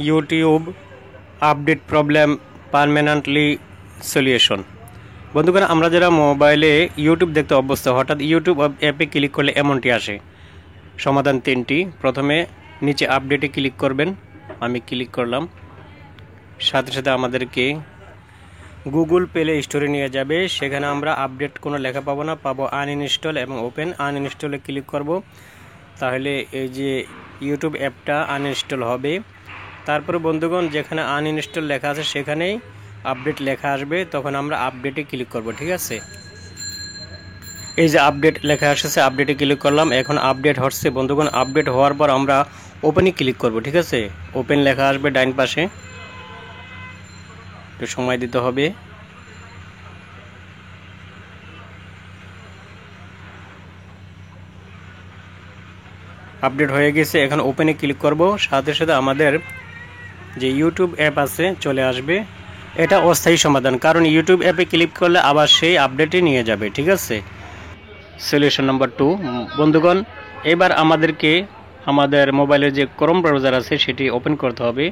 YouTube update problem permanently solution. বন্ধুগণ, আমরা যারা মোবাইলে ইউটিউব দেখতে অভ্যস্ত, হঠাৎ ইউটিউব অ্যাপে ক্লিক করলে এমনটি আসে। সমাধান তিনটি। প্রথমে নিচে আপডেটে ক্লিক করবেন, আমি ক্লিক করলাম। সাথে সাথে আমাদেরকে গুগল প্লে স্টোরে নিয়ে যাবে। সেখানে আমরা আপডেট কোনো লেখা পাবো না, পাবো আনইনস্টল এবং ওপেন। আনইনস্টলে ক্লিক করব, তাহলে এই যে ইউটিউব অ্যাপটা আনইনস্টল হবে। তারপরে বন্ধুগণ, যেখানে আনইনস্টল লেখা আছে সেখানেই আপডেট লেখা আসবে, তখন আমরা আপডেটে ক্লিক করব। ঠিক আছে, এই যে আপডেট লেখা আসছে, আপডেটে ক্লিক করলাম। এখন আপডেট হচ্ছে বন্ধুগণ। আপডেট হওয়ার পর আমরা ওপেনে ক্লিক করব। ঠিক আছে, ওপেন লেখা আসবে ডাইন পাশে, একটু সময় দিতে হবে। আপডেট হয়ে গেছে, এখন ওপেনে ক্লিক করব। সাথে সাথে আমাদের যে ইউটিউব অ্যাপ আছে চলে আসবে। এটা অস্থায়ী সমাধান, কারণ ইউটিউব অ্যাপে ক্লিক করলে আবার সেই আপডেটে নিয়ে যাবে। ঠিক আছে, সলিউশন নাম্বার 2। বন্ধুগণ, এবার আমাদেরকে আমাদের মোবাইলের যে ক্রোম ব্রাউজার আছে সেটি ওপেন করতে হবে।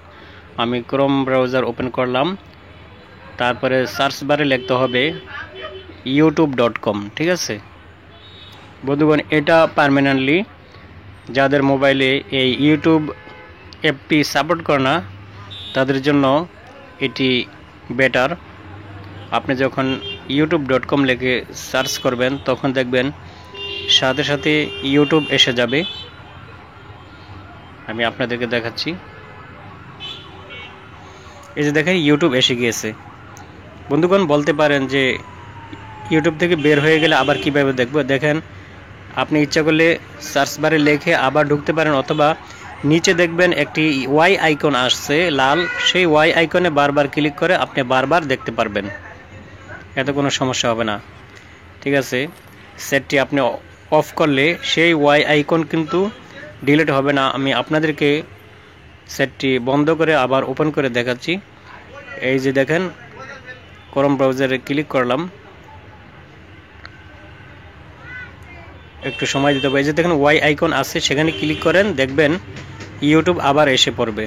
আমি ক্রোম ব্রাউজার ওপেন করলাম। তারপরে সার্চ বারে লিখতে হবে youtube.com। ঠিক আছে বন্ধুগণ, এটা পার্মানেন্টলি যাদের মোবাইলে এই ইউটিউব অ্যাপটি সাপোর্ট করে না তাদের জন্য এটি বেটার। আপনি যখন youtube.com লিখে সার্চ করবেন তখন দেখবেন সাথে সাথে ইউটিউব এসে যাবে। আমি আপনাদেরকে দেখাচ্ছি, এই যে দেখেন ইউটিউব এসে গিয়েছে। বন্ধুগণ, বলতে পারেন যে ইউটিউব থেকে বের হয়ে গেলে আবার কিভাবে দেখব। দেখেন, আপনি ইচ্ছা করলে সার্চ বারে লিখে আবার ঢুকতে পারেন, অথবা নিচে দেখবেন একটি ওয়াই আইকন আসছে লাল, সেই ওয়াই আইকনে বারবার ক্লিক করে আপনি বারবার দেখতে পারবেন, এত কোনো সমস্যা হবে না। ঠিক আছে, সেটটি আপনি অফ করলে সেই ওয়াই আইকন কিন্তু ডিলিট হবে না। আমি আপনাদেরকে সেটটি বন্ধ করে আবার ওপেন করে দেখাচ্ছি। এই যে দেখেন, ক্রোম ব্রাউজারে ক্লিক করলাম, একটু সময় দিতে হবে। এই যে দেখেন ওয়াই আইকন আছে, সেখানে ক্লিক করেন, দেখবেন ইউটিউব আবার এসে পড়বে।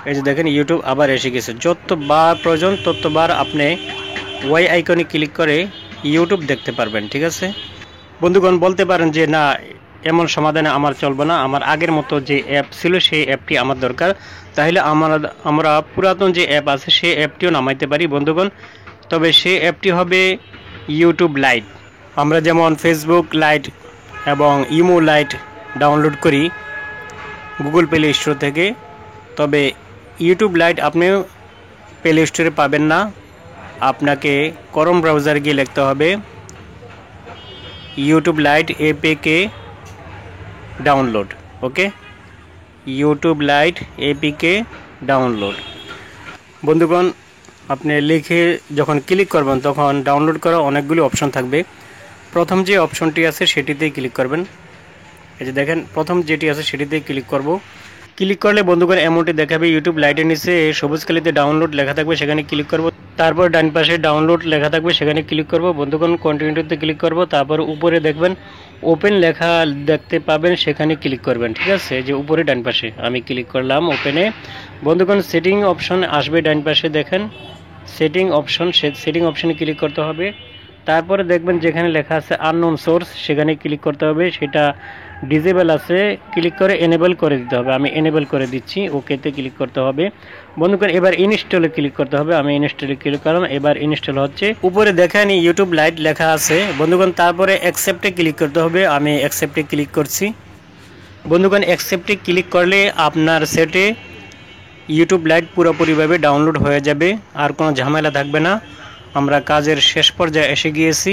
এই যে দেখেন ইউটিউব আবার এসে গেছে। যতবার প্রয়োজন ততবার আপনি ওয়াই আইকনে ক্লিক করে ইউটিউব দেখতে পারবেন। ঠিক আছে বন্ধুগণ, বলতে পারেন যে না, এমন সমাধানে আমার চলবে না, আমার আগের মতো যে অ্যাপ ছিল সেই অ্যাপটি আমার দরকার। তাহলে আমরা পুরাতন যে অ্যাপ আছে সেই অ্যাপটিও নামাইতে পারি বন্ধুগণ, তবে সেই অ্যাপটি হবে ইউটিউব লাইট। আমরা যেমন ফেসবুক লাইট এবং ইমো লাইট ডাউনলোড করি গুগল প্লে স্টোর থেকে, তবে ইউটিউব লাইট আপনি প্লে স্টোরে পাবেন না। আপনাকে ক্রোম ব্রাউজারে গিয়ে লিখতে হবে ইউটিউব লাইট এপিকে ডাউনলোড। ওকে, ইউটিউব লাইট এপিকে ডাউনলোড। বন্ধুগণ, আপনি লিখে যখন ক্লিক করবেন তখন ডাউনলোড করা অনেকগুলি অপশন থাকবে। প্রথম যে অপশনটি আছে সেটিতেই ক্লিক করবেন। এই যে দেখেন প্রথম যেটি আছে সেটিতেই ক্লিক করব। ক্লিক করলে বন্ধুগণ এমনটি দেখাবে, ইউটিউব লাইটের নিচে সবুজ কালিতে ডাউনলোড লেখা থাকবে, সেখানে ক্লিক করব। তারপর ডান পাশে ডাউনলোড লেখা থাকবে, সেখানে ক্লিক করব। বন্ধুগণ, কন্টিনিউতে ক্লিক করব। তারপর উপরে দেখবেন ওপেন লেখা দেখতে পাবেন, সেখানে ক্লিক করবেন। ঠিক আছে, যে উপরে ডান পাশে আমি ক্লিক করলাম ওপেনে। বন্ধুগণ, সেটিং অপশন আসবে ডান পাশে, দেখেন সেটিং অপশন, সেটিং অপশনে ক্লিক করতে হবে। তারপরে দেখবেন যেখানে লেখা আছে আননোন সোর্স, সেখানে ক্লিক করতে হবে। সেটা ডিজেবল আছে, ক্লিক করে এনেবল করে দিতে হবে। আমি এনেবল করে দিচ্ছি, ওকেতে ক্লিক করতে হবে। বন্ধুগণ, এবার ইনস্টলে ক্লিক করতে হবে। আমি ইনস্টলে ক্লিক করলাম, এবার ইনস্টল হচ্ছে। উপরে দেখেন ইউটিউব লাইট লেখা আছে বন্ধুগণ, তারপরে অ্যাকসেপ্টে ক্লিক করতে হবে। আমি অ্যাকসেপ্টে ক্লিক করছি। বন্ধুগণ, অ্যাকসেপ্টে ক্লিক করলে আপনার সেটে ইউটিউব লাইট পুরোপুরিভাবে ডাউনলোড হয়ে যাবে, আর কোনো ঝামেলা থাকবে না। আমরা কাজের শেষ পর্যায়ে এসে গিয়েছি।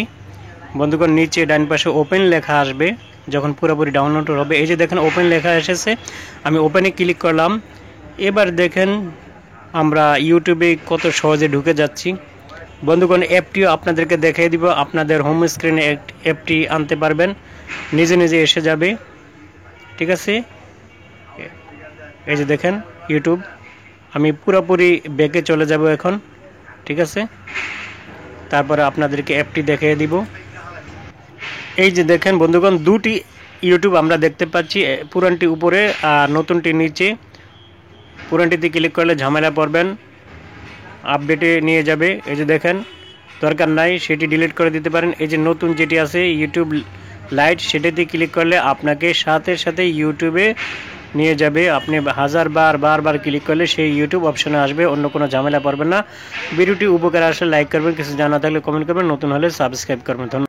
বন্ধুগণ, নিচে ডান পাশে ওপেন লেখা আসবে যখন পুরোপুরি ডাউনলোড হবে। এই যে দেখেন ওপেন লেখা এসেছে, আমি ওপেনে ক্লিক করলাম। এবার দেখেন আমরা ইউটিউবে কত সহজে ঢুকে যাচ্ছি। বন্ধুগণ, অ্যাপটিও আপনাদেরকে দেখিয়ে দিব। আপনাদের হোম স্ক্রিনে অ্যাপটি আনতে পারবেন, নিজে নিজে এসে যাবে। ঠিক আছে, এই যে দেখেন ইউটিউব, আমি পুরোপুরি ব্যাকে চলে যাব এখন। ঠিক আছে, তারপরে আপনাদেরকে অ্যাপটি দেখিয়ে দিব। এই যে দেখেন বন্ধুগণ, দুটি ইউটিউব আমরা দেখতে পাচ্ছি, পুরানটি উপরে আর নতুনটি নিচে। পুরানটিতে ক্লিক করলে ঝামেলা পড়বেন, আপডেটে নিয়ে যাবে। এই যে দেখেন, দরকার নাই, সেটি ডিলিট করে দিতে পারেন। এই যে নতুন যেটি আছে ইউটিউব লাইট, সেটাতে ক্লিক করলে আপনাকে সাথে সাথে ইউটিউবে নিয়ে যাবে। আপনি বারবার ক্লিক করলে সেই ইউটিউব অপশনে আসবে, অন্য কোনো ঝামেলা পড়বেন না। ভিডিওটি উপকার আসলে লাইক করবেন, কিছু জানা থাকলে কমেন্ট করবেন, নতুন হলে সাবস্ক্রাইব করবেন। ধন্যবাদ।